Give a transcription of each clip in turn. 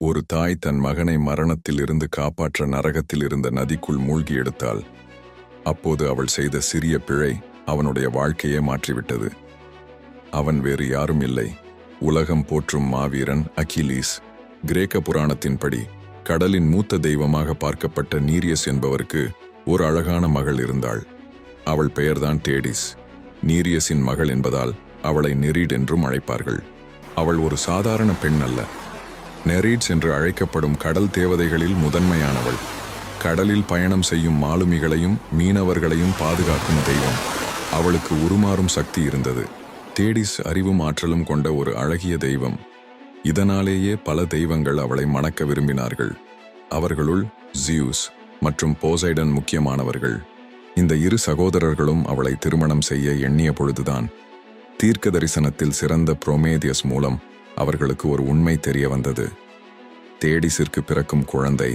ஒரு தாய் தன் மகனை மரணத்தில் இருந்து காப்பாற்ற நரகத்தில் இருந்த நதிக்குள் மூழ்கி எடுத்தாள். அப்போது அவள் செய்த சிறிய பிழை அவனுடைய வாழ்க்கையே மாற்றிவிட்டது. அவன் வேறு யாரும் இல்லை, உலகம் போற்றும் மாவீரன் அகிலீஸ். கிரேக்க புராணத்தின்படி கடலின் மூத்த தெய்வமாக பார்க்கப்பட்ட நீரியஸ் என்பவருக்கு ஒரு அழகான மகள் இருந்தாள். அவள் பெயர்தான் தேடிஸ். நீரியஸின் மகள் என்பதால் அவளை நெரீட் என்றும் அழைப்பார்கள். அவள் ஒரு சாதாரண பெண் அல்ல, நெரீட்ஸ் என்று அழைக்கப்படும் கடல் தேவதைகளில் முதன்மையானவள். கடலில் பயணம் செய்யும் மாலுமிகளையும் மீனவர்களையும் பாதுகாக்கும் தெய்வம். அவளுக்கு உருமாறும் சக்தி இருந்தது. தேடிஸ் அறிவும் ஆற்றலும் கொண்ட ஒரு அழகிய தெய்வம். இதனாலேயே பல தெய்வங்கள் அவளை மணக்க விரும்பினார்கள். அவர்களுள் ஜியூஸ் மற்றும் போசைடன் முக்கியமானவர்கள். இந்த இரு சகோதரர்களும் அவளை திருமணம் செய்ய எண்ணிய பொழுதுதான் தீர்க்க தரிசனத்தில் சிறந்த புரோமேதியஸ் மூலம் அவர்களுக்கு ஒரு உண்மை தெரிய வந்தது. தேடிஸிற்கு பிறக்கும் குழந்தை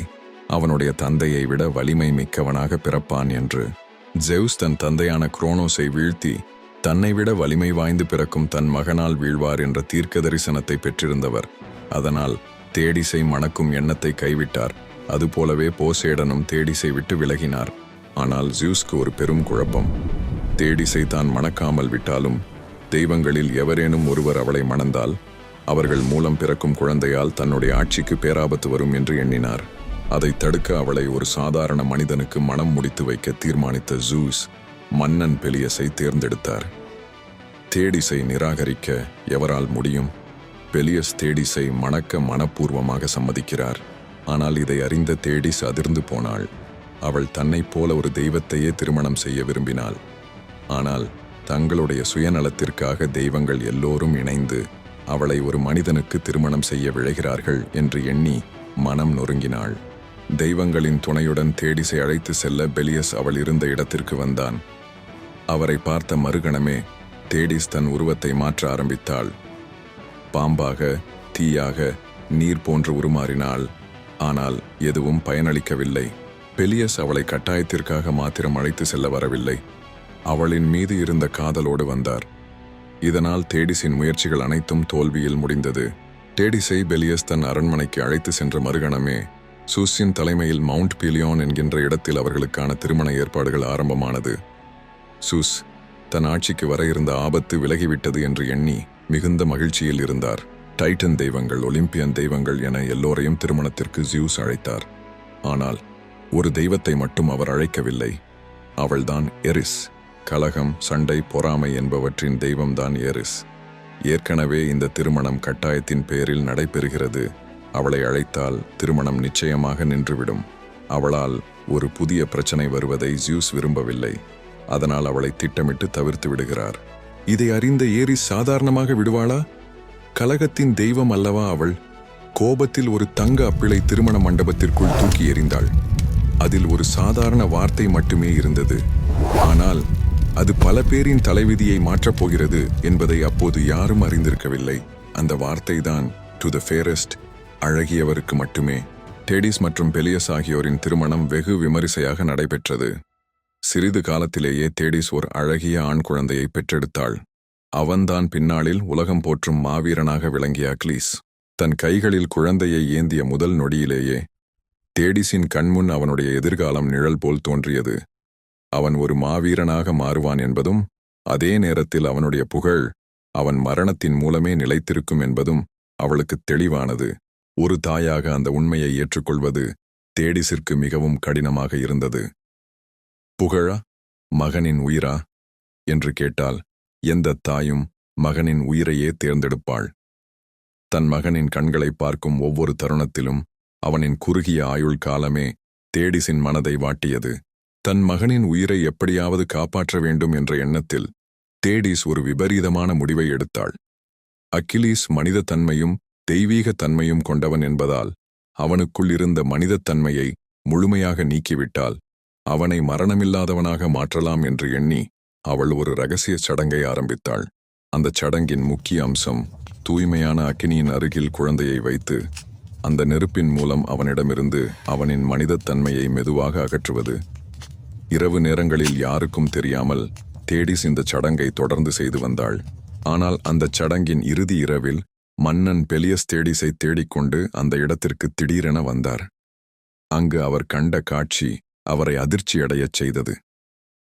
அவனுடைய தந்தையை விட வலிமை மிக்கவனாக பிறப்பான் என்று. ஜெவுஸ் தன் தந்தையான குரோனோஸை வீழ்த்தி தன்னை விட வலிமை வாய்ந்து பிறக்கும் தன் மகனால் வீழ்வார் என்ற தீர்க்க தரிசனத்தை பெற்றிருந்தவர். அதனால் தேடிஸை மணக்கும் எண்ணத்தை கைவிட்டார். அதுபோலவே போசேடனும் தேடிஸை விட்டு விலகினார். ஆனால் ஜியூஸ்க்கு ஒரு பெரும் குழப்பம். தேடிஸை தான் மணக்காமல் விட்டாலும் தெய்வங்களில் எவரேனும் ஒருவர் அவளை மணந்தால் அவர்கள் மூலம் பிறக்கும் குழந்தையால் தன்னுடைய ஆட்சிக்கு பேராபத்து வரும் என்று எண்ணினார். அதை தடுக்க அவளை ஒரு சாதாரண மனிதனுக்கு மனம் முடித்து வைக்க தீர்மானித்த ஜூஸ் மன்னன் பெலியஸை தேர்ந்தெடுத்தார். தேடிஸை நிராகரிக்க எவரால் முடியும்? பெலியஸ் தேடிஸை மணக்க மனப்பூர்வமாக சம்மதிக்கிறார். ஆனால் இதை அறிந்த தேடிஸ் அதிர்ந்து போனாள். அவள் தன்னைப் போல ஒரு தெய்வத்தையே திருமணம் செய்ய விரும்பினாள். ஆனால் தங்களுடைய சுயநலத்திற்காக தெய்வங்கள் எல்லோரும் இணைந்து அவளை ஒரு மனிதனுக்கு திருமணம் செய்ய விழைகிறார்கள் என்று எண்ணி மனம் நொறுங்கினாள். தெய்வங்களின் துணையுடன் தேடிஸை அழைத்து செல்ல பெலியஸ் அவள் இருந்த இடத்திற்கு வந்தான். அவரை பார்த்த மறுகணமே தேடிஸ் தன் உருவத்தை மாற்ற ஆரம்பித்தாள். பாம்பாக, தீயாக, நீர் போன்று உருமாறினாள். ஆனால் எதுவும் பயனளிக்கவில்லை. பெலியஸ் அவளை கட்டாயத்திற்காக மாத்திரம் அழைத்து செல்ல வரவில்லை, அவளின் மீது இருந்த காதலோடு வந்தார். இதனால் தேடிஸின் முயற்சிகள் அனைத்தும் தோல்வியில் முடிந்தது. தேடிஸை பெலியஸ் தன் அரண்மனைக்கு அழைத்து சென்ற மறுகணமே சூஸின் தலைமையில் மவுண்ட் பீலியான் என்கின்ற இடத்தில் அவர்களுக்கான திருமண ஏற்பாடுகள் ஆரம்பமானது. சூஸ் தன் ஆட்சிக்கு வர இருந்த ஆபத்து விலகிவிட்டது என்று எண்ணி மிகுந்த மகிழ்ச்சியில் இருந்தார். டைட்டன் தெய்வங்கள், ஒலிம்பியன் தெய்வங்கள் என எல்லோரையும் திருமணத்திற்கு ஜியூஸ் அழைத்தார். ஆனால் ஒரு தெய்வத்தை மட்டும் அவர் அழைக்கவில்லை. அவள்தான் எரிஸ். கலகம், சண்டை, பொறாமை என்பவற்றின் தெய்வம்தான் எரிஸ். ஏற்கனவே இந்த திருமணம் கட்டாயத்தின் பேரில் நடைபெறுகிறது. அவளை அழைத்தால் திருமணம் நிச்சயமாக நின்றுவிடும். அவளால் ஒரு புதிய பிரச்சனை வருவதை ஜியூஸ் விரும்பவில்லை. அதனால் அவளை திட்டமிட்டு தவிர்த்து விடுகிறார். இதை அறிந்த ஏரிஸ் சாதாரணமாக விடுவாளா? கலகத்தின் தெய்வம் அல்லவா அவள்? கோபத்தில் ஒரு தங்க அப்பிளை திருமண மண்டபத்திற்குள் தூக்கி எறிந்தாள். அதில் ஒரு சாதாரண வார்த்தை மட்டுமே இருந்தது. ஆனால் அது பல பேரின் தலைவிதியை மாற்றப் போகிறது என்பதை அப்போது யாரும் அறிந்திருக்கவில்லை. அந்த வார்த்தை தான் டு த ஃபேரஸ்ட், அழகியவருக்கு மட்டுமே. டேடிஸ் மற்றும் பெலியஸ் ஆகியோரின் திருமணம் வெகு விமரிசையாக நடைபெற்றது. சிறிது காலத்திலேயே தேடிஸ் ஒரு அழகிய ஆண் குழந்தையை பெற்றெடுத்தாள். அவன்தான் பின்னாளில் உலகம் போற்றும் மாவீரனாக விளங்கிய அகிலீஸ். தன் கைகளில் குழந்தையை ஏந்திய முதல் நொடியிலேயே தேடிஸின் கண்முன் அவனுடைய எதிர்காலம் நிழல் போல் தோன்றியது. அவன் ஒரு மாவீரனாக மாறுவான் என்பதும், அதே நேரத்தில் அவனுடைய புகழ் அவன் மரணத்தின் மூலமே நிலைத்திருக்கும் என்பதும் அவளுக்கு தெளிவானது. ஒரு தாயாக அந்த உண்மையை ஏற்றுக்கொள்வது தேடிஸிற்கு மிகவும் கடினமாக இருந்தது. புகழா, மகனின் உயிரா என்று கேட்டால் எந்த தாயும் மகனின் உயிரையே தேர்ந்தெடுப்பாள். தன் மகனின் கண்களை பார்க்கும் ஒவ்வொரு தருணத்திலும் அவனின் குறுகிய ஆயுள் காலமே தேடிஸின் மனதை வாட்டியது. தன் மகனின் உயிரை எப்படியாவது காப்பாற்ற வேண்டும் என்ற எண்ணத்தில் தேடிஸ் ஒரு விபரீதமான முடிவை எடுத்தாள். அகிலீஸ் மனிதத்தன்மையும் தெய்வீக தன்மையும் கொண்டவன் என்பதால் அவனுக்குள் இருந்த மனிதத்தன்மையை முழுமையாக நீக்கிவிட்டால் அவனை மரணமில்லாதவனாக மாற்றலாம் என்று எண்ணி அவள் ஒரு இரகசிய சடங்கை ஆரம்பித்தாள். அந்த சடங்கின் முக்கிய அம்சம் தூய்மையான அக்கினியின் அருகில் குழந்தையை வைத்து அந்த நெருப்பின் மூலம் அவனிடமிருந்து அவனின் மனிதத்தன்மையை மெதுவாக அகற்றுவது. இரவு நேரங்களில் யாருக்கும் தெரியாமல் தேடிஸ் இந்த சடங்கை தொடர்ந்து செய்து வந்தாள். ஆனால் அந்த சடங்கின் இறுதி இரவில் மன்னன் பெலியஸ் தேடிஸை தேடிக்கொண்டு அந்த இடத்திற்கு திடீரென வந்தார். அங்கு அவர் கண்ட காட்சி அவரை அதிர்ச்சியடையச் செய்தது.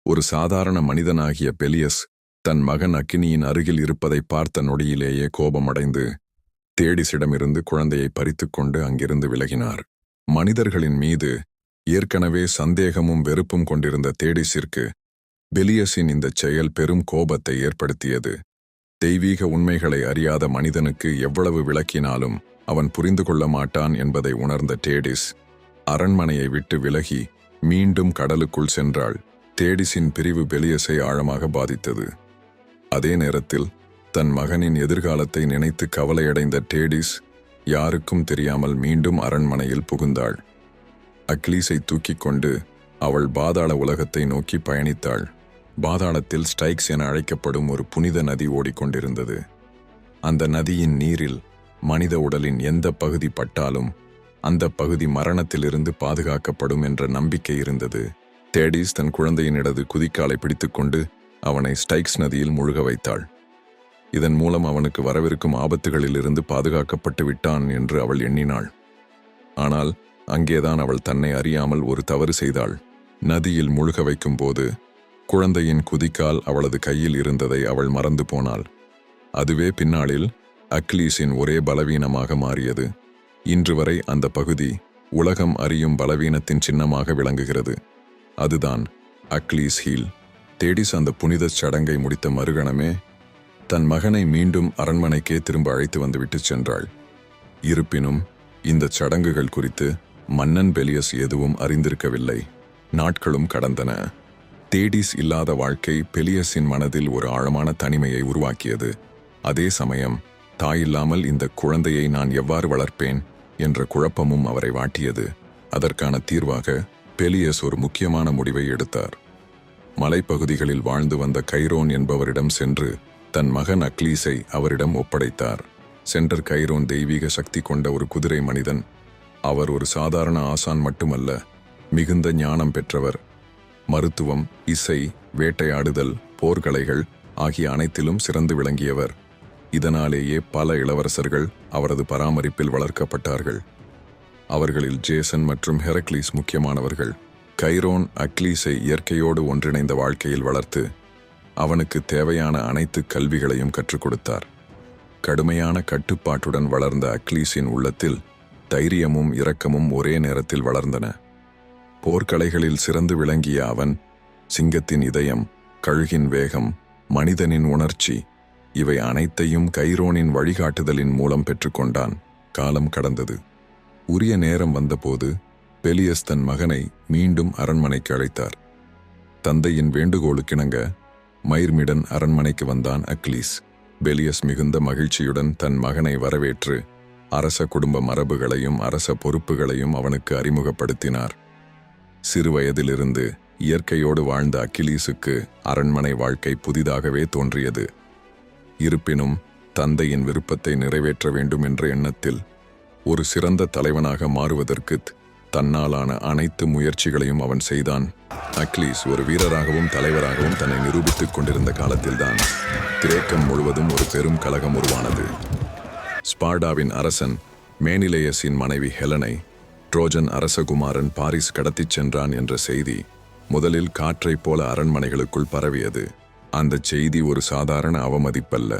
ஒரு சாதாரண மனிதனாகிய பெலியஸ் தன் மகன் அக்கினியின் அருகில் இருப்பதை பார்த்த நொடியிலேயே கோபமடைந்து தேடிஸிடமிருந்து குழந்தையை பறித்துக்கொண்டு அங்கிருந்து விலகினார். மனிதர்களின் மீது ஏற்கனவே சந்தேகமும் வெறுப்பும் கொண்டிருந்த தேடிஸிற்கு பெலியஸின் இந்தச் செயல் பெரும் கோபத்தை ஏற்படுத்தியது. தெய்வீக உண்மைகளை அறியாத மனிதனுக்கு எவ்வளவு விளக்கினாலும் அவன் புரிந்து கொள்ள மாட்டான் என்பதை உணர்ந்த தேடிஸ் அரண்மனையை விட்டு விலகி மீண்டும் கடலுக்குள் சென்றாள். தேடிஸின் பிரிவு பெலியஸை ஆழமாக பாதித்தது. அதே நேரத்தில் தன் மகனின் எதிர்காலத்தை நினைத்து கவலையடைந்த தேடிஸ் யாருக்கும் தெரியாமல் மீண்டும் அரண்மனையில் புகுந்தாள். அக்லீஸை தூக்கிக் கொண்டு அவள் பாதாள உலகத்தை நோக்கி பயணித்தாள். பாதாளத்தில் ஸ்டைக்ஸ் என அழைக்கப்படும் ஒரு புனித நதி ஓடிக்கொண்டிருந்தது. அந்த நதியின் நீரில் மனித உடலின் எந்த பகுதி பட்டாலும் அந்த பகுதி மரணத்திலிருந்து பாதுகாக்கப்படும் என்ற நம்பிக்கை இருந்தது. தேடிஸ் தன் குழந்தையின் இடது குதிக்காலை பிடித்துக்கொண்டு அவனை ஸ்டைக்ஸ் நதியில் முழுக வைத்தாள். இதன் மூலம் அவனுக்கு வரவிருக்கும் ஆபத்துகளிலிருந்து பாதுகாக்கப்பட்டு விட்டான் என்று அவள் எண்ணினாள். ஆனால் அங்கேதான் அவள் தன்னை அறியாமல் ஒரு தவறு செய்தாள். நதியில் முழுக வைக்கும் போது குழந்தையின் குதிக்கால் அவளது கையில் இருந்ததை அவள் மறந்து போனாள். அதுவே பின்னாளில் அக்லீஸின் ஒரே பலவீனமாக மாறியது. இன்று வரை அந்த பகுதி உலகம் அறியும் பலவீனத்தின் சின்னமாக விளங்குகிறது. அதுதான் அக்லீஸ் ஹீல். தேடிஸ் அந்த புனித சடங்கை முடித்த மறுகணமே தன் மகனை மீண்டும் அரண்மனைக்கே திரும்ப அழைத்து வந்துவிட்டு சென்றாள். இருப்பினும் இந்த சடங்குகள் குறித்து மன்னன் பெலியஸ் எதுவும் அறிந்திருக்கவில்லை. நாட்களும் கடந்தன. தேடிஸ் இல்லாத வாழ்க்கை பெலியஸின் மனதில் ஒரு ஆழமான தனிமையை உருவாக்கியது. அதே சமயம் தாயில்லாமல் இந்த குழந்தையை நான் எவ்வாறு வளர்ப்பேன் என்ற குழப்பமும் அவரை வாட்டியது. அதற்கான தீர்வாக பெலியஸ் ஒரு முக்கியமான முடிவை எடுத்தார். மலைப்பகுதிகளில் வாழ்ந்து வந்த கைரோன் என்பவரிடம் சென்று தன் மகன் அக்லீஸை அவரிடம் ஒப்படைத்தார். சென்டர் கைரோன் தெய்வீக சக்தி கொண்ட ஒரு குதிரை மனிதன். அவர் ஒரு சாதாரண ஆசான் மட்டுமல்ல, மிகுந்த ஞானம் பெற்றவர். மருத்துவம், இசை, வேட்டையாடுதல், போர்க்கலைகள் ஆகிய அனைத்திலும் சிறந்து விளங்கியவர். இதனாலேயே பல இளவரசர்கள் அவரது பராமரிப்பில் வளர்க்கப்பட்டார்கள். அவர்களில் ஜேசன் மற்றும் ஹெரக்லீஸ் முக்கியமானவர்கள். கைரோன் அக்லீஸை இயற்கையோடு ஒன்றிணைந்த வாழ்க்கையில் வளர்த்து அவனுக்கு தேவையான அனைத்து கல்விகளையும் கற்றுக் கொடுத்தார். கடுமையான கட்டுப்பாட்டுடன் வளர்ந்த அக்லீஸின் உள்ளத்தில் தைரியமும் இரக்கமும் ஒரே நேரத்தில் வளர்ந்தன. போர்க்கலைகளில் சிறந்து விளங்கிய அவன் சிங்கத்தின் இதயம், கழுகின் வேகம், மனிதனின் உணர்ச்சி இவை அனைத்தையும் கைரோனின் வழிகாட்டுதலின் மூலம் பெற்றுக்கொண்டான். காலம் கடந்தது. உரிய நேரம் வந்தபோது பெலியஸ் தன் மகனை மீண்டும் அரண்மனைக்கு அழைத்தார். தந்தையின் வேண்டுகோளுக்கிணங்க மைர்மிடன் அரண்மனைக்கு வந்தான் அக்லீஸ். பெலியஸ் மிகுந்த மகிழ்ச்சியுடன் தன் மகனை வரவேற்று அரச குடும்ப மரபுகளையும் அரச பொறுப்புகளையும் அவனுக்கு அறிமுகப்படுத்தினார். சிறுவயதிலிருந்து இயற்கையோடு வாழ்ந்த அக்கிலீஸுக்கு அரண்மனை வாழ்க்கை புதிதாகவே தோன்றியது. இருப்பினும் தந்தையின் விருப்பத்தை நிறைவேற்ற வேண்டும் என்ற எண்ணத்தில் ஒரு சிறந்த தலைவனாக மாறுவதற்கு தன்னாலான அனைத்து முயற்சிகளையும் அவன் செய்தான். அக்லீஸ் ஒரு வீரராகவும் தலைவராகவும் தன்னை நிரூபித்துக் கொண்டிருந்த காலத்தில்தான் கிரேக்கம் முழுவதும் ஒரு பெரும் கலகம் உருவானது. ஸ்பார்டாவின் அரசன் மேனிலேயஸின் மனைவி ஹெலனை ட்ரோஜன் அரசகுமாரன் பாரிஸ் கடத்திச் சென்றான் என்ற செய்தி முதலில் காற்றைப் போல அரண்மனைகளுக்குள் பரவியது. அந்த செய்தி ஒரு சாதாரண அவமதிப்பல்ல,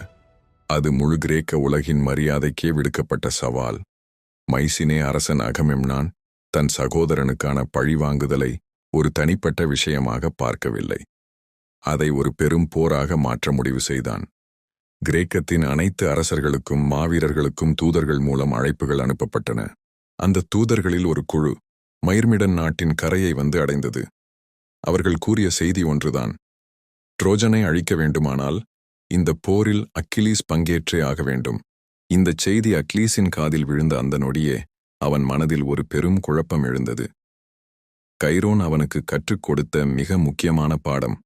அது முழு கிரேக்க உலகின் மரியாதைக்கே விடுக்கப்பட்ட சவால். மைசினே அரசன் அகமெம்னான் தன் சகோதரனுக்கான பழிவாங்குதலை ஒரு தனிப்பட்ட விஷயமாக பார்க்கவில்லை. அதை ஒரு பெரும் போராக மாற்ற முடிவு செய்தான். கிரேக்கத்தின் அனைத்து அரசர்களுக்கும் மாவீரர்களுக்கும் தூதர்கள் மூலம் அழைப்புகள் அனுப்பப்பட்டன. அந்த தூதர்களில் ஒரு குழு மைர்மிடன் நாட்டின் கரையை வந்து அடைந்தது. அவர்கள் கூறிய செய்தி ஒன்றுதான்: ட்ரோஜனை அழிக்க வேண்டுமானால் இந்த போரில் அக்கிலீஸ் பங்கேற்றே ஆக வேண்டும். இந்த செய்தி அக்லீஸின் காதில் விழுந்த அந்த நொடியே அவன் மனதில் ஒரு பெரும் குழப்பம் எழுந்தது. கைரோன் அவனுக்கு கற்றுக் கொடுத்த மிக முக்கியமான பாடம்,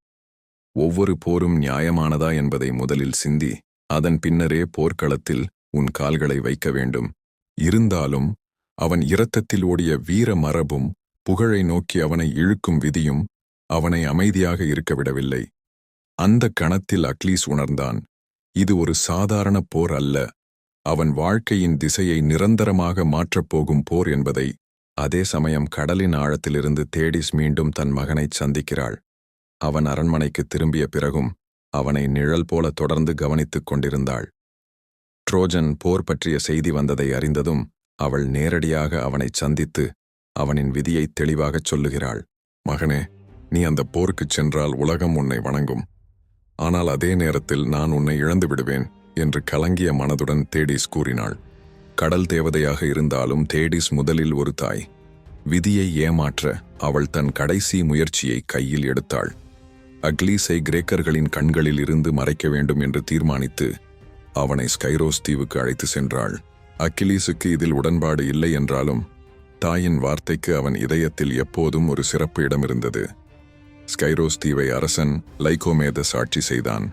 ஒவ்வொரு போரும் நியாயமானதா என்பதை முதலில் சிந்தி அதன் பின்னரே போர்க்களத்தில் உன் கால்களை வைக்க வேண்டும். இருந்தாலும் அவன் இரத்தத்தில் ஓடிய வீர மரபும் புகழை நோக்கி அவனை இழுக்கும் விதியும் அவனை அமைதியாக இருக்க விடவில்லை. அந்த கணத்தில் அக்லீஸ் உணர்ந்தான், இது ஒரு சாதாரண போர் அல்ல, அவன் வாழ்க்கையின் திசையை நிரந்தரமாக மாற்றப் போகும் போர் என்பதை. அதே சமயம் கடலின் ஆழத்திலிருந்து தேடிஸ் மீண்டும் தன் மகனைச் சந்திக்கிறாள். அவன் அரண்மனைக்கு திரும்பிய பிறகும் அவனை நிழல் போல தொடர்ந்து கவனித்துக் கொண்டிருந்தாள். ட்ரோஜன் போர் பற்றிய செய்தி வந்ததை அறிந்ததும் அவள் நேரடியாக அவனைச் சந்தித்து அவனின் விதியை தெளிவாகச் சொல்லுகிறாள். மகனே, நீ அந்த போருக்குச் சென்றால் உலகம் உன்னை வணங்கும். ஆனால் அதே நேரத்தில் நான் உன்னை இழந்து விடுவேன் என்று கலங்கிய மனதுடன் தேடிஸ் கூறினாள். கடல் தேவதையாக இருந்தாலும் தேடிஸ் முதலில் ஒரு தாய். விதியை ஏமாற்ற அவள் தன் கடைசி முயற்சியை கையில் எடுத்தாள். அக்லீஸை கிரேக்கர்களின் கண்களில் இருந்து மறைக்க வேண்டும் என்று தீர்மானித்து அவனை ஸ்கைரோஸ் தீவுக்கு அழைத்து சென்றாள். அக்கிலீஸுக்கு இதில் உடன்பாடு இல்லை என்றாலும் தாயின் வார்த்தைக்கு அவன் இதயத்தில் எப்போதும் ஒரு சிறப்பு இடம் இருந்தது. ஸ்கைரோஸ் தீவை அரசன் லைகோமேதஸ் ஆட்சி செய்தான்.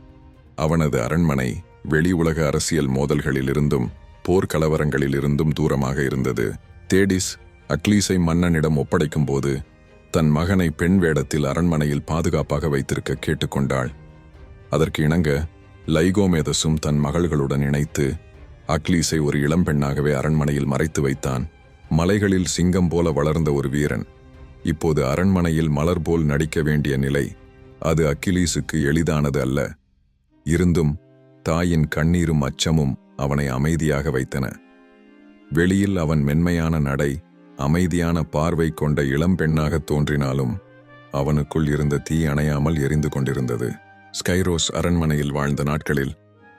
அவனது அரண்மனை வெளி உலக அரசியல் மோதல்களிலிருந்தும் போர்க்கலவரங்களிலிருந்தும் தூரமாக இருந்தது. தேடிஸ் அக்லீஸை மன்னனிடம் ஒப்படைக்கும் போது தன் மகனை பெண் வேடத்தில் அரண்மனையில் பாதுகாப்பாக வைத்திருக்க கேட்டுக்கொண்டாள். அதற்கு இணங்க லைகோமேதஸும் தன் மகள்களுடன் இணைத்து அக்லீஸை ஒரு இளம்பெண்ணாகவே அரண்மனையில் மறைத்து வைத்தான். மலைகளில் சிங்கம் போல வளர்ந்த ஒரு வீரன் இப்போது அரண்மனையில் மலர் போல் நடிக்க வேண்டிய நிலை. அது அக்கிலீஸுக்கு எளிதானது அல்ல. இருந்தும் தாயின் கண்ணீரும் அச்சமும் அவனை அமைதியாக வைத்தன. வெளியில் அவன் மென்மையான நடை, அமைதியான பார்வை கொண்ட இளம்பெண்ணாக தோன்றினாலும் அவனுக்குள் இருந்த தீ அணையாமல் எரிந்து கொண்டிருந்தது. ஸ்கைரோஸ் அரண்மனையில் வாழ்ந்த நாட்களில்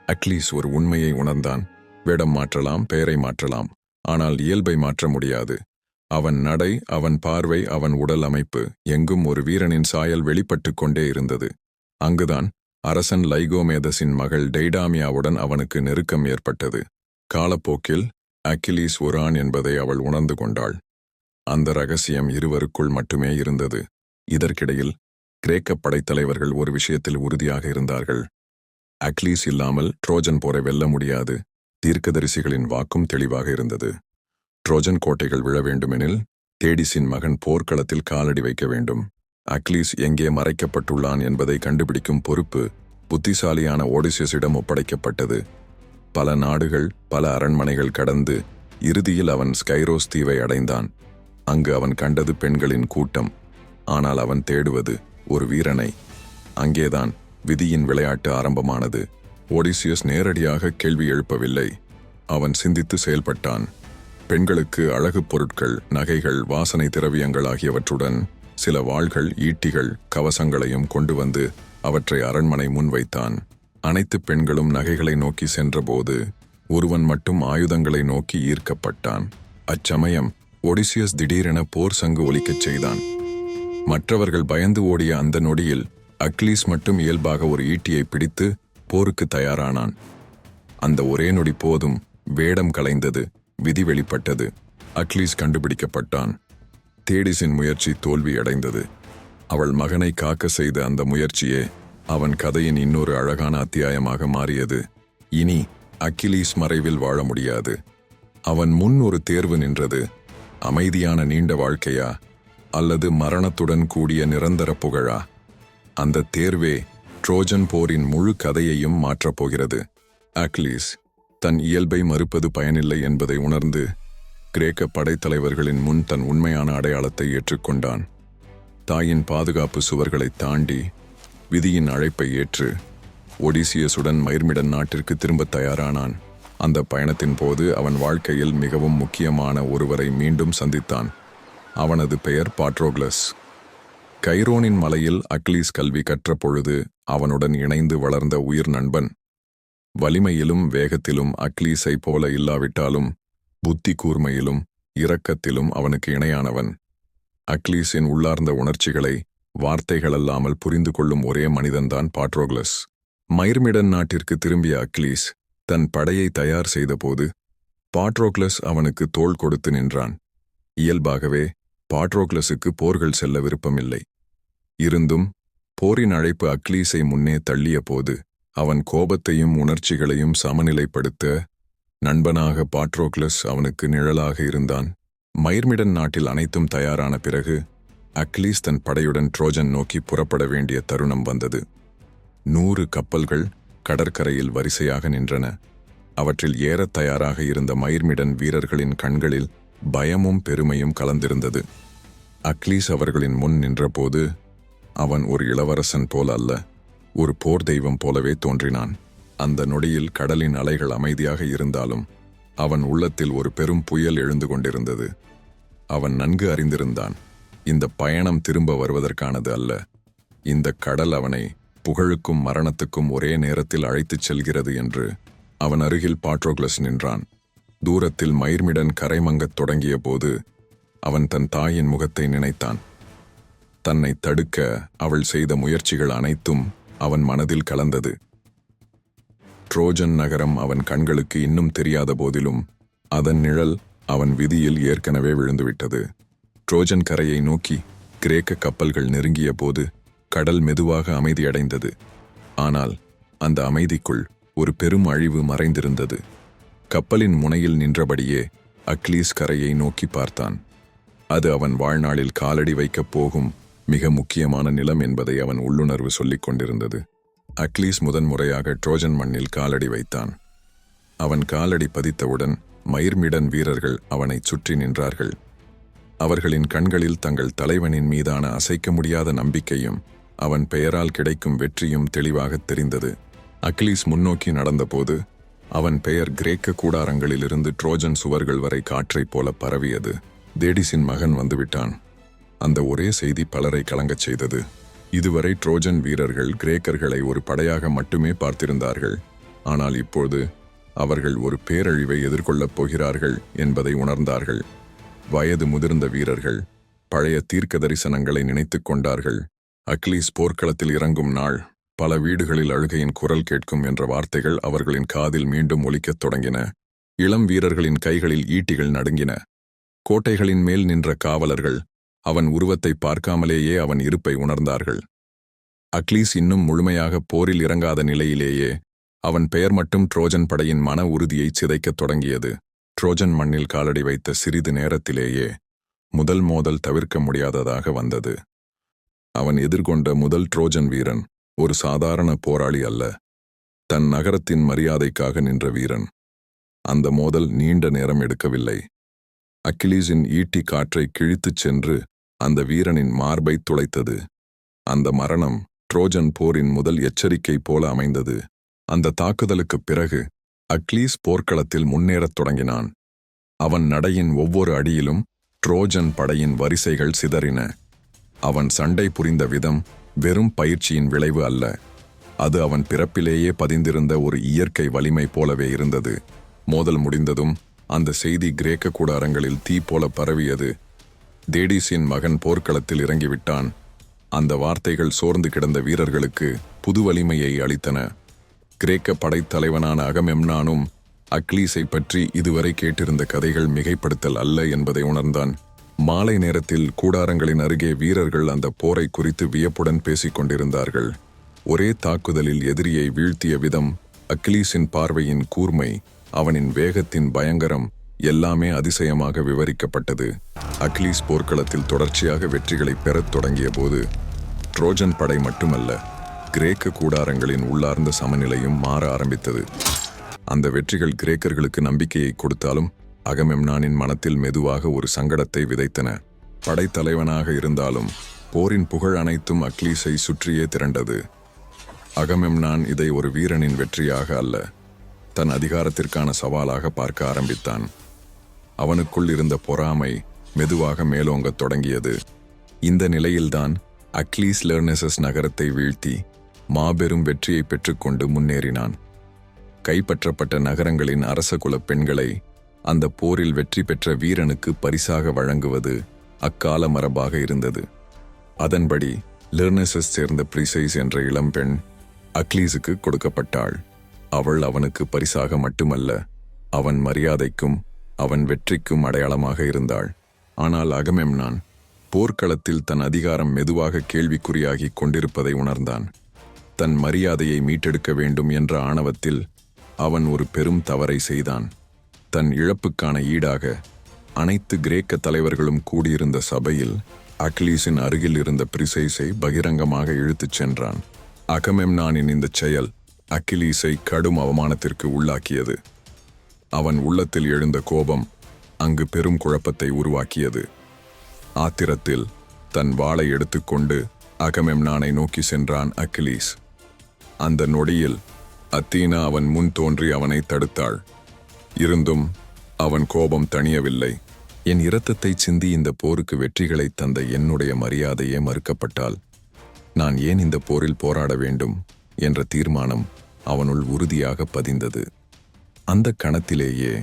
அக்லீஸ் ஒரு உண்மையை உணர்ந்தான். வேடம் மாற்றலாம், பெயரை மாற்றலாம், ஆனால் இயல்பை மாற்ற முடியாது. அவன் நடை, அவன் பார்வை, அவன் உடல் அமைப்பு எங்கும் ஒரு வீரனின் சாயல் வெளிப்பட்டு கொண்டே இருந்தது. அங்குதான் அரசன் லைகோமேதஸின் மகள் டெய்டாமியாவுடன் அவனுக்கு நெருக்கம் ஏற்பட்டது. காலப்போக்கில் அக்கிலீஸ் ஒரு ஆண் என்பதை அவள் உணர்ந்து கொண்டாள். அந்த ரகசியம் இருவருக்குள் மட்டுமே இருந்தது. இதற்கிடையில் கிரேக்க படைத்தலைவர்கள் ஒரு விஷயத்தில் உறுதியாக இருந்தார்கள். அக்லீஸ் இல்லாமல் ட்ரோஜன் போரை வெல்ல முடியாது. தீர்க்கதரிசிகளின் வாக்கும் தெளிவாக இருந்தது. ட்ரோஜன் கோட்டைகள் விழ வேண்டுமெனில் தேடிஸின் மகன் போர்க்களத்தில் காலடி வைக்க வேண்டும். அக்லீஸ் எங்கே மறைக்கப்பட்டுள்ளான் என்பதை கண்டுபிடிக்கும் பொறுப்பு புத்திசாலியான ஓடிசியஸிடம் ஒப்படைக்கப்பட்டது. பல நாடுகள், பல அரண்மனைகள் கடந்து இறுதியில் அவன் ஸ்கைரோஸ் தீவை அடைந்தான். அங்கு அவன் கண்டது பெண்களின் கூட்டம். ஆனால் அவன் தேடுவது ஒரு வீரனை. அங்கேதான் விதியின் விளையாட்டு ஆரம்பமானது. ஓடிசியஸ் நேரடியாக கேள்வி எழுப்பவில்லை. அவன் சிந்தித்து செயல்பட்டான். பெண்களுக்கு அழகு பொருட்கள், நகைகள், வாசனை திரவியங்கள் ஆகியவற்றுடன் சில வாள்கள், ஈட்டிகள், கவசங்களையும் கொண்டு வந்து அவற்றை அரண்மனை முன்வைத்தான். அனைத்து பெண்களும் நகைகளை நோக்கி சென்றபோது ஒருவன் மட்டும் ஆயுதங்களை நோக்கி ஈர்க்கப்பட்டான். அச்சமயம் ஒடிசியஸ் திடீரென போர் சங்கு ஒலிக்கச் செய்தான். மற்றவர்கள் பயந்து ஓடிய அந்த நொடியில் அக்லீஸ் மட்டும் இயல்பாக ஒரு ஈட்டியை பிடித்து போருக்கு தயாரானான். அந்த ஒரே நொடி போதும் வேடம் கலைந்தது, விதி வெளிப்பட்டது. அக்லீஸ் கண்டுபிடிக்கப்பட்டான். தேடிஸின் முயற்சி தோல்வியடைந்தது. அவள் மகனை காக்க செய்த அந்த முயற்சியே அவன் கதையின் இன்னொரு அழகான அத்தியாயமாக மாறியது. இனி அக்கிலீஸ் மறைவில் வாழ முடியாது. அவன் முன் ஒரு தேர்வு நின்றது. அமைதியான நீண்ட வாழ்க்கையா அல்லது மரணத்துடன் கூடிய நிரந்தர புகழா? அந்த தேர்வே ட்ரோஜன் போரின் முழு கதையையும் மாற்றப்போகிறது. அக்லீஸ் தன் இயல்பை மறுப்பது பயனில்லை என்பதை உணர்ந்து கிரேக்க படைத்தலைவர்களின் முன் தன் உண்மையான அடையாளத்தை ஏற்றுக்கொண்டான். தாயின் பாதுகாப்பு சுவர்களை தாண்டி விதியின் அழைப்பை ஏற்று ஒடிசியஸுடன் மைர்மிடன் நாட்டிற்கு திரும்ப தயாரானான். அந்த பயணத்தின் போது அவன் வாழ்க்கையில் மிகவும் முக்கியமான ஒருவரை மீண்டும் சந்தித்தான். அவனது பெயர் பாட்ரோக்ளஸ். கைரோனின் மலையில் அக்லீஸ் கல்வி கற்ற பொழுது அவனுடன் இணைந்து வளர்ந்த உயிர் நண்பன். வலிமையிலும் வேகத்திலும் அக்லீஸை போல இல்லாவிட்டாலும் புத்தி கூர்மையிலும் இரக்கத்திலும் அவனுக்கு இணையானவன். அக்லீஸின் உள்ளார்ந்த உணர்ச்சிகளை வார்த்தைகளல்லாமல் புரிந்து கொள்ளும் ஒரே மனிதன்தான் பாட்ரோக்ளஸ். மைர்மிடன் நாட்டிற்கு திரும்பிய அக்லீஸ் தன் படையை தயார் செய்தபோது பாட்ரோக்ளஸ் அவனுக்கு தோள் கொடுத்து நின்றான். இயல்பாகவே பாட்ரோக்ளஸுக்கு போர்கள் செல்ல விருப்பமில்லை. இருந்தும் போரின் அழைப்பு அக்லீஸை முன்னே தள்ளிய போது அவன் கோபத்தையும் உணர்ச்சிகளையும் சமநிலைப்படுத்த நண்பனாக பாட்ரோக்ளஸ் அவனுக்கு நிழலாக இருந்தான். மைர்மிடன் நாட்டில் அனைத்தும் தயாரான பிறகு அக்லீஸ் தன் படையுடன் ட்ரோஜன் நோக்கி புறப்பட வேண்டிய தருணம் வந்தது. 100 கப்பல்கள் கடற்கரையில் வரிசையாக நின்றன. அவற்றில் ஏறத் தயாராக இருந்த மயிர்மிடன் வீரர்களின் கண்களில் பயமும் பெருமையும் கலந்திருந்தது. அக்லீஸ் அவர்களின் முன் நின்றபோது அவன் ஒரு இளவரசன் போல அல்ல, ஒரு போர் தெய்வம் போலவே தோன்றினான். அந்த நொடியில் கடலின் அலைகள் அமைதியாக இருந்தாலும் அவன் உள்ளத்தில் ஒரு பெரும் புயல் எழுந்து கொண்டிருந்தது. அவன் நன்கு அறிந்திருந்தான், இந்த பயணம் திரும்ப வருவதற்கானது அல்ல. இந்த கடல் அவனை புகழுக்கும் மரணத்துக்கும் ஒரே நேரத்தில் அழைத்துச் செல்கிறது என்று. அவன் அருகில் பாட்ரோக்ளஸ் நின்றான். தூரத்தில் மயிர்மிடன் கரைமங்கத் தொடங்கிய போது அவன் தன் தாயின் முகத்தை நினைத்தான். தன்னை தடுக்க அவள் செய்த முயற்சிகள் அனைத்தும் அவன் மனதில் கலந்தது. ட்ரோஜன் நகரம் அவன் கண்களுக்கு இன்னும் தெரியாத போதிலும் அதன் நிழல் அவன் விதியில் ஏற்கனவே விழுந்துவிட்டது. ட்ரோஜன் கரையை நோக்கி கிரேக்க கப்பல்கள் நெருங்கிய போது கடல் மெதுவாக அமைதியடைந்தது. ஆனால் அந்த அமைதிக்குள் ஒரு பெரும் அழிவு மறைந்திருந்தது. கப்பலின் முனையில் நின்றபடியே அக்லீஸ் கரையை நோக்கி பார்த்தான். அது அவன் வாழ்நாளில் காலடி வைக்கப் போகும் மிக முக்கியமான நிலம் என்பதை அவன் உள்ளுணர்வு சொல்லிக் கொண்டிருந்தது. அக்லீஸ் முதன்முறையாக ட்ரோஜன் மண்ணில் காலடி வைத்தான். அவன் காலடி பதித்தவுடன் மயிர்மிடன் வீரர்கள் அவனைச் சுற்றி நின்றார்கள். அவர்களின் கண்களில் தங்கள் தலைவனின் மீதான அசைக்க முடியாத நம்பிக்கையும் அவன் பெயரால் கிடைக்கும் வெற்றியும் தெளிவாகத் தெரிந்தது. அக்லீஸ் முன்னோக்கி நடந்தபோது அவன் பெயர் கிரேக்க கூடாரங்களிலிருந்து ட்ரோஜன் சுவர்கள் வரை காற்றைப் போல பரவியது. தேடிஸின் மகன் வந்துவிட்டான். அந்த ஒரே செய்தி பலரை கலங்கச் செய்தது. இதுவரை ட்ரோஜன் வீரர்கள் கிரேக்கர்களை ஒரு படையாக மட்டுமே பார்த்திருந்தார்கள். ஆனால் இப்போது அவர்கள் ஒரு பேரழிவை எதிர்கொள்ளப் போகிறார்கள் என்பதை உணர்ந்தார்கள். வயது முதிர்ந்த வீரர்கள் பழைய தீர்க்க தரிசனங்களை நினைத்துக் கொண்டார்கள். அக்லீஸ் போர்க்களத்தில் இறங்கும் நாள், பல வீடுகளில் அழுகையின் குரல் கேட்கும் என்ற வார்த்தைகள் அவர்களின் காதில் மீண்டும் ஒலிக்கத் தொடங்கின. இளம் வீரர்களின் கைகளில் ஈட்டிகள் நடுங்கின. கோட்டைகளின் மேல் நின்ற காவலர்கள் அவன் உருவத்தை பார்க்காமலேயே அவன் இருப்பை உணர்ந்தார்கள். அக்லீஸ் இன்னும் முழுமையாக போரில் இறங்காத நிலையிலேயே அவன் பெயர் மட்டும் ட்ரோஜன் படையின் மன உறுதியை சிதைக்கத் தொடங்கியது. ட்ரோஜன் மண்ணில் காலடி வைத்த சிறிது நேரத்திலேயே முதல் மோதல் தவிர்க்க முடியாததாக வந்தது. அவன் எதிர்கொண்ட முதல் ட்ரோஜன் வீரன் ஒரு சாதாரண போராளி அல்ல, தன் நகரத்தின் மரியாதைக்காக நின்ற வீரன். அந்த மோதல் நீண்ட நேரம் எடுக்கவில்லை. அக்கிலீஸின் ஈட்டி காற்றை கிழித்துச் சென்று அந்த வீரனின் மார்பை துளைத்தது. அந்த மரணம் ட்ரோஜன் போரின் முதல் எச்சரிக்கை போல அமைந்தது. அந்த தாக்குதலுக்குப் பிறகு அக்லீஸ் போர்க்களத்தில் முன்னேறத் தொடங்கினான். அவன் நடையின் ஒவ்வொரு அடியிலும் ட்ரோஜன் படையின் வரிசைகள் சிதறின. அவன் சண்டை புரிந்த விதம் வெறும் பயிற்சியின் விளைவு அல்ல, அது அவன் பிறப்பிலேயே பதிந்திருந்த ஒரு இயற்கை வலிமை போலவே இருந்தது. மோதல் முடிந்ததும் அந்த செய்தி கிரேக்க கூடாரங்களில் தீ போல பரவியது. தேடிஸின் மகன் போர்க்களத்தில் இறங்கிவிட்டான். அந்த வார்த்தைகள் சோர்ந்து கிடந்த வீரர்களுக்கு புது வலிமையை அளித்தன. கிரேக்க படைத்தலைவனான அகமெம்னானும் அக்லீஸை பற்றி இதுவரை கேட்டிருந்த கதைகள் மிகைப்படுத்தல் அல்ல என்பதை உணர்ந்தான். மாலை நேரத்தில் கூடாரங்களின் அருகே வீரர்கள் அந்த போரை குறித்து வியப்புடன் பேசிக் கொண்டிருந்தார்கள். ஒரே தாக்குதலில் எதிரியை வீழ்த்திய விதம், அக்லீஸின் பார்வையின் கூர்மை, அவனின் வேகத்தின் பயங்கரம் எல்லாமே அதிசயமாக விவரிக்கப்பட்டது. அக்லீஸ் போர்க்களத்தில் தொடர்ச்சியாக வெற்றிகளை பெறத் தொடங்கிய போது ட்ரோஜன் படை மட்டுமல்ல, கிரேக்க கூடாரங்களின் உள்ளார்ந்த சமநிலையும் மாற ஆரம்பித்தது. அந்த வெற்றிகள் கிரேக்கர்களுக்கு நம்பிக்கையை கொடுத்தாலும் அகமெம்னானின் மனத்தில் மெதுவாக ஒரு சங்கடத்தை விதைத்தன. படைத்தலைவனாக இருந்தாலும் போரின் புகழ் அனைத்தும் அக்லீஸை சுற்றியே திரண்டது. அகமெம்னான் இதை ஒரு வீரனின் வெற்றியாக அல்ல, தன் அதிகாரத்திற்கான சவாலாக பார்க்க ஆரம்பித்தான். அவனுக்குள் இருந்த பொறாமை மெதுவாக மேலோங்கத் தொடங்கியது. இந்த நிலையில்தான் அக்லீஸ் லெர்னெசஸ் நகரத்தை வீழ்த்தி மாபெரும் வெற்றியை பெற்றுக்கொண்டு முன்னேறினான். கைப்பற்றப்பட்ட நகரங்களின் அரசகுல பெண்களை அந்த போரில் வெற்றி பெற்ற வீரனுக்கு பரிசாக வழங்குவது அக்கால மரபாக இருந்தது. அதன்படி லெர்னெசஸ் சேர்ந்த பிரிசைஸ் என்ற இளம்பெண் அக்லீஸுக்கு கொடுக்கப்பட்டாள். அவள் அவனுக்கு பரிசாக மட்டுமல்ல, அவன் மரியாதைக்கும் அவன் வெற்றிக்கும் அடையாளமாக இருந்தாள். ஆனால் அகமெம்னான் போர்க்களத்தில் தன் அதிகாரம் மெதுவாக கேள்விக்குறியாகி கொண்டிருப்பதை உணர்ந்தான். தன் மரியாதையை மீட்டெடுக்க வேண்டும் என்ற ஆணவத்தில் அவன் ஒரு பெரும் தவறை செய்தான். தன் இழப்புக்கான ஈடாக அனைத்து கிரேக்க தலைவர்களும் கூடியிருந்த சபையில் அக்லீஸின் அருகில் இருந்த பிரிசைஸை பகிரங்கமாக இழுத்துச் சென்றான். அகமெம்னானின் இந்த செயல் அக்கிலீஸை கடும் அவமானத்திற்கு உள்ளாக்கியது. அவன் உள்ளத்தில் எழுந்த கோபம் அங்கு பெரும் குழப்பத்தை உருவாக்கியது. ஆத்திரத்தில் தன் வாளை எடுத்துக்கொண்டு அகமெம்னானை நோக்கி சென்றான் அக்கிலீஸ். அந்த நொடியில் அத்தீனா அவன் முன் தோன்றி அவனை தடுத்தாள். இருந்தும் அவன் கோபம் தணியவில்லை. என் இரத்தத்தை சிந்தி இந்த போருக்கு வெற்றிகளை தந்த என்னுடைய மரியாதையே மறுக்கப்பட்டால் நான் ஏன் இந்த போரில் போராட வேண்டும் என்ற தீர்மானம் அவனுள் உறுதியாக பதிந்தது. அந்த கணத்திலேயே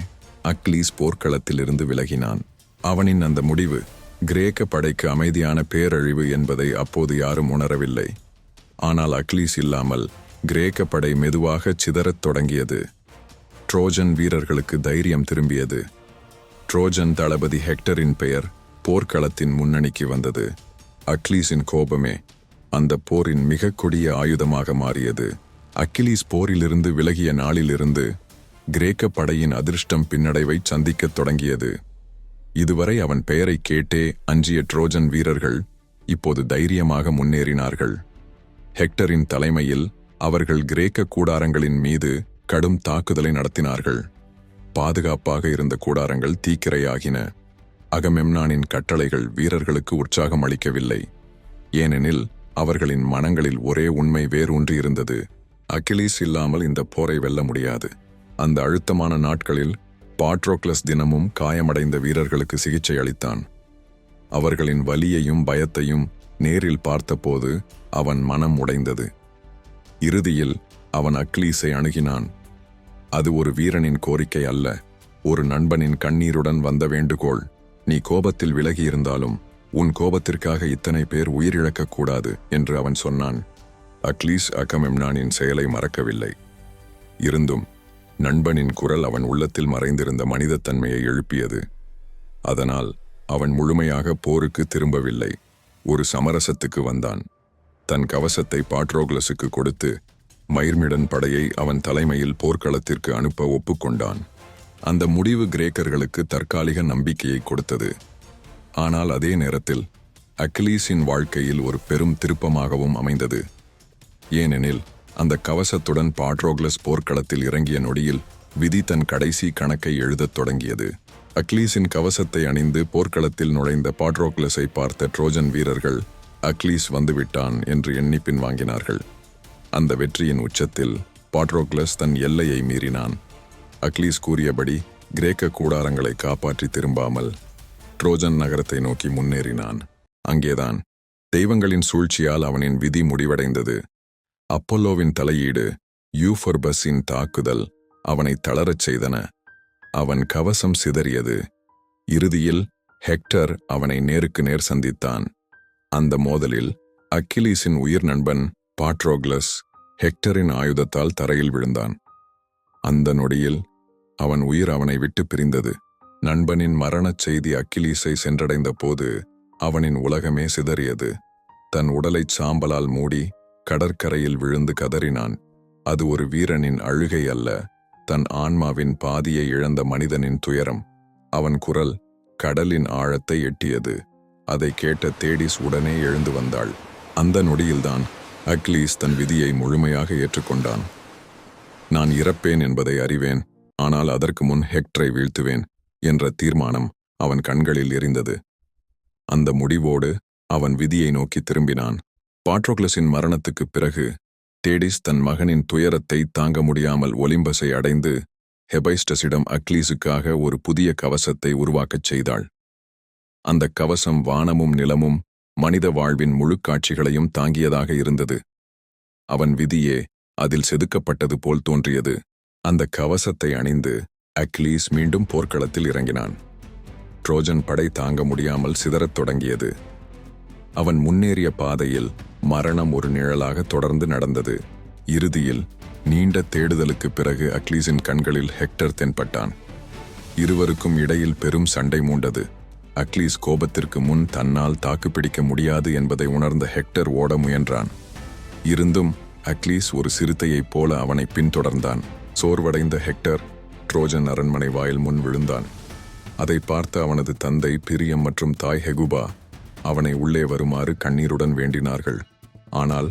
அக்கிலீஸ் போர்க்களத்திலிருந்து விலகினான். அவனின் அந்த முடிவு கிரேக்க படைக்கு அமைதியான பேரழிவு என்பதை அப்போது யாரும் உணரவில்லை. ஆனால் அக்கிலீஸ் இல்லாமல் கிரேக்க படை மெதுவாக சிதறத் தொடங்கியது. ட்ரோஜன் வீரர்களுக்கு தைரியம் திரும்பியது. ட்ரோஜன் தளபதி ஹெக்டரின் பெயர் போர்க்களத்தின் முன்னணிக்கு வந்தது. அக்கிலீஸின் கோபமே அந்த போரின் மிக கொடிய ஆயுதமாக மாறியது. அக்கிலீஸ் போரிலிருந்து விலகிய நாளிலிருந்து கிரேக்க படையின் அதிர்ஷ்டம் பின்னடைவை சந்திக்கத் தொடங்கியது. இதுவரை அவன் பெயரை கேட்டே அஞ்சிய ட்ரோஜன் வீரர்கள் இப்போது தைரியமாக முன்னேறினார்கள். ஹெக்டரின் தலைமையில் அவர்கள் கிரேக்க கூடாரங்களின் மீது கடும் தாக்குதலை நடத்தினார்கள். பாதுகாப்பாக இருந்த கூடாரங்கள் தீக்கிரையாகின. அகமெம்னானின் கட்டளைகள் வீரர்களுக்கு உற்சாகம் அளிக்கவில்லை. ஏனெனில் அவர்களின் மனங்களில் ஒரே உண்மை வேரூன்றியிருந்தது: அக்கிலீஸ் இல்லாமல் இந்த போரை வெல்ல முடியாது. அந்த அழுத்தமான நாட்களில் பாட்ரோக்லஸ் தினமும் காயமடைந்த வீரர்களுக்கு சிகிச்சை அளித்தான். அவர்களின் வலியையும் பயத்தையும் நேரில் பார்த்தபோது அவன் மனம் உடைந்தது. இறுதியில் அவன் அக்கிலீஸை அணுகினான். அது ஒரு வீரனின் கோரிக்கை அல்ல, ஒரு நண்பனின் கண்ணீருடன் வந்த வேண்டுகோள். நீ கோபத்தில் விலகியிருந்தாலும் உன் கோபத்திற்காக இத்தனை பேர் உயிரிழக்கக்கூடாது என்று அவன் சொன்னான். அக்கிலீஸ் அகமெம்னானின் செயலை மறக்கவில்லை. இருந்தும் நண்பனின் குரல் அவன் உள்ளத்தில் மறைந்திருந்த மனிதத்தன்மையை எழுப்பியது. அதனால் அவன் முழுமையாக போருக்கு திரும்பவில்லை. ஒரு சமரசத்துக்கு வந்தான். தன் கவசத்தை பாட்ரோக்லஸுக்கு கொடுத்து மைர்மிடன் படையை அவன் தலைமையில் போர்க்களத்திற்கு அனுப்ப ஒப்புக்கொண்டான். அந்த முடிவு கிரேக்கர்களுக்கு தற்காலிக நம்பிக்கையை கொடுத்தது. ஆனால் அதே நேரத்தில் அக்கிலீஸின் வாழ்க்கையில் ஒரு பெரும் திருப்பமாகவும் அமைந்தது. ஏனெனில் அந்த கவசத்துடன் பாட்ரோக்லஸ் போர்க்களத்தில் இறங்கிய நொடியில் விதி தன் கடைசி கணக்கை எழுதத் தொடங்கியது. அக்கிலீஸின் கவசத்தை அணிந்து போர்க்களத்தில் நுழைந்த பாட்ரோக்லஸை பார்த்த ட்ரோஜன் வீரர்கள் அக்கிலீஸ் வந்துவிட்டான் என்று எண்ணி பின்வாங்கினார்கள். அந்த வெற்றியின் உச்சத்தில் பாட்ரோக்லஸ் தன் எல்லையை மீறினான். அக்கிலீஸ் கூறியபடி கிரேக்க கூடாரங்களை காப்பாற்றி திரும்பாமல் ட்ரோஜன் நகரத்தை நோக்கி முன்னேறினான். அங்கேதான் தெய்வங்களின் சூழ்ச்சியால் அவனின் விதி முடிவடைந்தது. அப்பல்லோவின் தலையீடு, யூஃபர்பஸின் தாக்குதல் அவனை தளரச் செய்தன. அவன் கவசம் சிதறியது. இறுதியில் ஹெக்டர் அவனை நேருக்கு நேர் சந்தித்தான். அந்த மோதலில் அக்கிலீஸின் உயிர் நண்பன் பாட்ரோக்லஸ் ஹெக்டரின் ஆயுதத்தால் தரையில் விழுந்தான். அந்த நொடியில் அவன் உயிர் அவனை விட்டு பிரிந்தது. நண்பனின் மரணச் செய்தி அக்கிலீஸை சென்றடைந்த போது அவனின் உலகமே சிதறியது. தன் உடலைச் சாம்பலால் மூடி கடற்கரையில் விழுந்து கதறினான். அது ஒரு வீரனின் அழுகை அல்ல, தன் ஆன்மாவின் பாதியை இழந்த மனிதனின் துயரம். அவன் குரல் கடலின் ஆழத்தை எட்டியது. அதை கேட்ட தேடிஸ் உடனே எழுந்து வந்தாள். அந்த நொடியில்தான் அக்கிலீஸ் தன் விதியை முழுமையாக ஏற்றுக்கொண்டான். நான் இறப்பேன் என்பதை அறிவேன், ஆனால் அதற்கு முன் ஹெக்டரை வீழ்த்துவேன் என்ற தீர்மானம் அவன் கண்களில் எரிந்தது. அந்த முடிவோடு அவன் விதியை நோக்கி திரும்பினான். பாட்ரோக்லஸின் மரணத்துக்குப் பிறகு தேடிஸ் தன் மகனின் துயரத்தை தாங்க முடியாமல் ஒலிம்பஸை அடைந்து ஹெபைஸ்டஸிடம் அக்கிலீஸுக்காக ஒரு புதிய கவசத்தை உருவாக்கச் செய்தாள். அந்த கவசம் வானமும் நிலமும் மனித வாழ்வின் முழு காட்சிகளையும் தாங்கியதாக இருந்தது. அவன் விதியே அதில் செதுக்கப்பட்டது போல் தோன்றியது. அந்த கவசத்தை அணிந்து அக்கிலீஸ் மீண்டும் போர்க்களத்தில் இறங்கினான். ட்ரோஜன் படை தாங்க முடியாமல் சிதறத் தொடங்கியது. அவன் முன்னேறிய பாதையில் மரணம் ஒரு நிழலாக தொடர்ந்து நடந்தது. இறுதியில் நீண்ட தேடுதலுக்குப் பிறகு அக்கிலீஸின் கண்களில் ஹெக்டர் தென்பட்டான். இருவருக்கும் இடையில் பெரும் சண்டை மூண்டது. அக்கிலீஸ் கோபத்திற்கு முன் தன்னால் தாக்குப்பிடிக்க முடியாது என்பதை உணர்ந்த ஹெக்டர் ஓட முயன்றான். இருந்தும் அக்கிலீஸ் ஒரு சிறுத்தையைப் போல அவனை பின்தொடர்ந்தான். சோர்வடைந்த ஹெக்டர் ட்ரோஜன் அரண்மனை வாயில் முன் விழுந்தான். அதை பார்த்த அவனது தந்தை பிரியம் மற்றும் தாய் ஹெகுபா அவனை உள்ளே வருமாறு கண்ணீருடன் வேண்டினார்கள். ஆனால்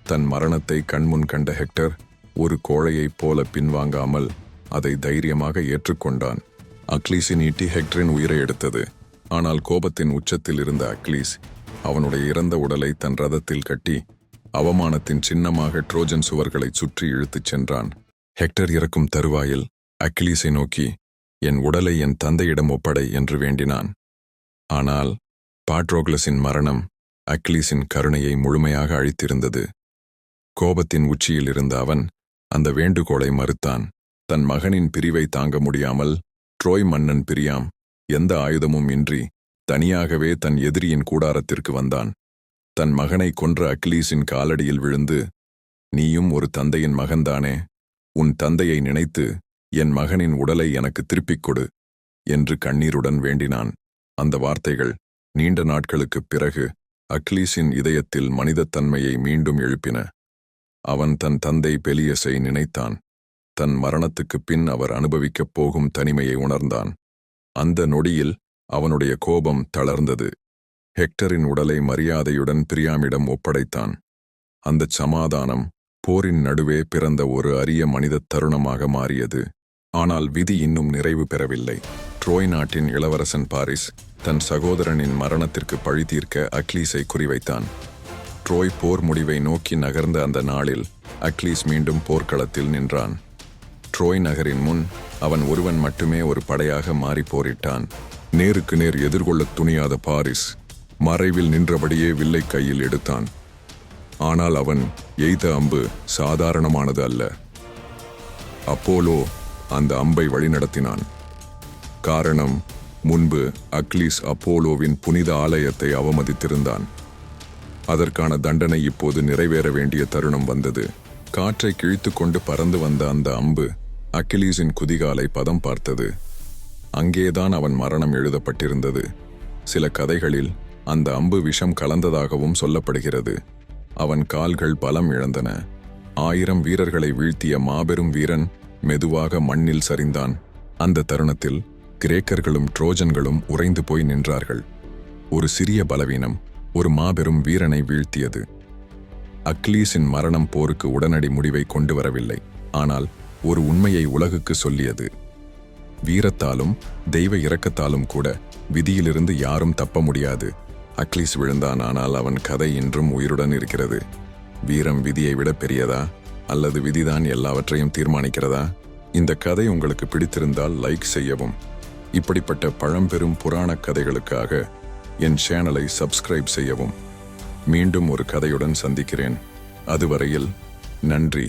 தன் மரணத்தை கண்முன் கண்ட ஹெக்டர் ஒரு கோழையைப் போல பின்வாங்காமல் அதை தைரியமாக ஏற்றுக்கொண்டான். அக்லீஸின் ஈட்டி ஹெக்டரின் உயிரை எடுத்தது. ஆனால் கோபத்தின் உச்சத்தில் இருந்த அக்லீஸ் அவனுடைய இறந்த உடலை தன் ரதத்தில் கட்டி அவமானத்தின் சின்னமாக ட்ரோஜன் சுவர்களை சுற்றி இழுத்துச் சென்றான். ஹெக்டர் இறக்கும் தருவாயில் அக்கிலீஸை நோக்கி, என் உடலை என் தந்தையிடம் ஒப்படை என்று வேண்டினான். ஆனால் பாட்ரோக்ளஸின் மரணம் அக்கிலீஸின் கருணையை முழுமையாக அழித்திருந்தது. கோபத்தின் உச்சியில் இருந்த அவன் அந்த வேண்டுகோளை மறுத்தான். தன் மகனின் பிரிவை தாங்க முடியாமல் ட்ரோய் மன்னன் பிரியாம் எந்த ஆயுதமும் இன்றி தனியாகவே தன் எதிரியின் கூடாரத்திற்கு வந்தான். தன் மகனை கொன்ற அக்கிலீஸின் காலடியில் விழுந்து, நீயும் ஒரு தந்தையின் மகன்தானே, உன் தந்தையை நினைத்து என் மகனின் உடலை எனக்கு திருப்பிக் கொடு என்று கண்ணீருடன் வேண்டினான். அந்த வார்த்தைகள் நீண்ட நாட்களுக்குப் பிறகு அக்கிலீஸின் இதயத்தில் மனிதத்தன்மையை மீண்டும் எழுப்பின. அவன் தன் தந்தை பெலியஸை நினைத்தான். தன் மரணத்துக்குப் பின் அவர் அனுபவிக்கப் போகும் தனிமையை உணர்ந்தான். அந்த நொடியில் அவனுடைய கோபம் தளர்ந்தது. ஹெக்டரின் உடலை மரியாதையுடன் பிரியாமிடம் ஒப்படைத்தான். அந்தச் சமாதானம் போரின் நடுவே பிறந்த ஒரு அரிய மனிதத் தருணமாக மாறியது. ஆனால் விதி இன்னும் நிறைவு பெறவில்லை. ட்ரோய் நாட்டின் இளவரசன் பாரிஸ் தன் சகோதரனின் மரணத்திற்கு பழி தீர்க்க அக்லீஸை குறிவைத்தான். ட்ரோய் போர் முடிவை நோக்கி நகர்ந்த அந்த நாளில் அக்லீஸ் மீண்டும் போர்க்களத்தில் நின்றான். ட்ரோய் நகரின் முன் அவன் ஒருவன் மட்டுமே ஒரு படையாக மாறி போரிட்டான். நேருக்கு நேர் எதிர்கொள்ளத் துணியாத பாரிஸ் மறைவில் நின்றபடியே வில்லை கையில் எடுத்தான். ஆனால் அவன் எய்த அம்பு சாதாரணமானது அல்ல. அப்போலோ அந்த அம்பை வழிநடத்தினான். காரணம், முன்பு அக்லீஸ் அப்போலோவின் புனித ஆலயத்தை அவமதித்திருந்தான். அதற்கான தண்டனை இப்போது நிறைவேற வேண்டிய தருணம் வந்தது. காற்றை கிழித்து கொண்டு பறந்து வந்த அந்த அம்பு அக்கிலீஸின் குதிகாலை பதம் பார்த்தது. அங்கேதான் அவன் மரணம் எழுதப்பட்டிருந்தது. சில கதைகளில் அந்த அம்பு விஷம் கலந்ததாகவும் சொல்லப்படுகிறது. அவன் கால்கள் பலம் இழந்தன. 1000 வீரர்களை வீழ்த்திய மாபெரும் வீரன் மெதுவாக மண்ணில் சரிந்தான். அந்த தருணத்தில் கிரேக்கர்களும் ட்ரோஜன்களும் உறைந்து போய் நின்றார்கள். ஒரு சிறிய பலவீனம் ஒரு மாபெரும் வீரனை வீழ்த்தியது. அக்லீஸின் மரணம் போருக்கு உடனடி முடிவை கொண்டு வரவில்லை, ஆனால் ஒரு உண்மையை உலகுக்கு சொல்லியது. வீரத்தாலும் தெய்வ இரக்கத்தாலும் கூட விதியிலிருந்து யாரும் தப்ப முடியாது. அக்லீஸ் விழுந்தான், ஆனால் அவன் கதை இன்றும் உயிருடன் இருக்கிறது. வீரம் விதியை விட பெரியதா, அல்லது விதிதான் எல்லாவற்றையும் தீர்மானிக்கிறதா? இந்த கதை உங்களுக்கு பிடித்திருந்தால் லைக் செய்யவும். இப்படிப்பட்ட பழம்பெரும் புராணக் கதைகளுக்காக என் சேனலை சப்ஸ்கிரைப் செய்யவும். மீண்டும் ஒரு கதையுடன் சந்திக்கிறேன். அதுவரையில் நன்றி.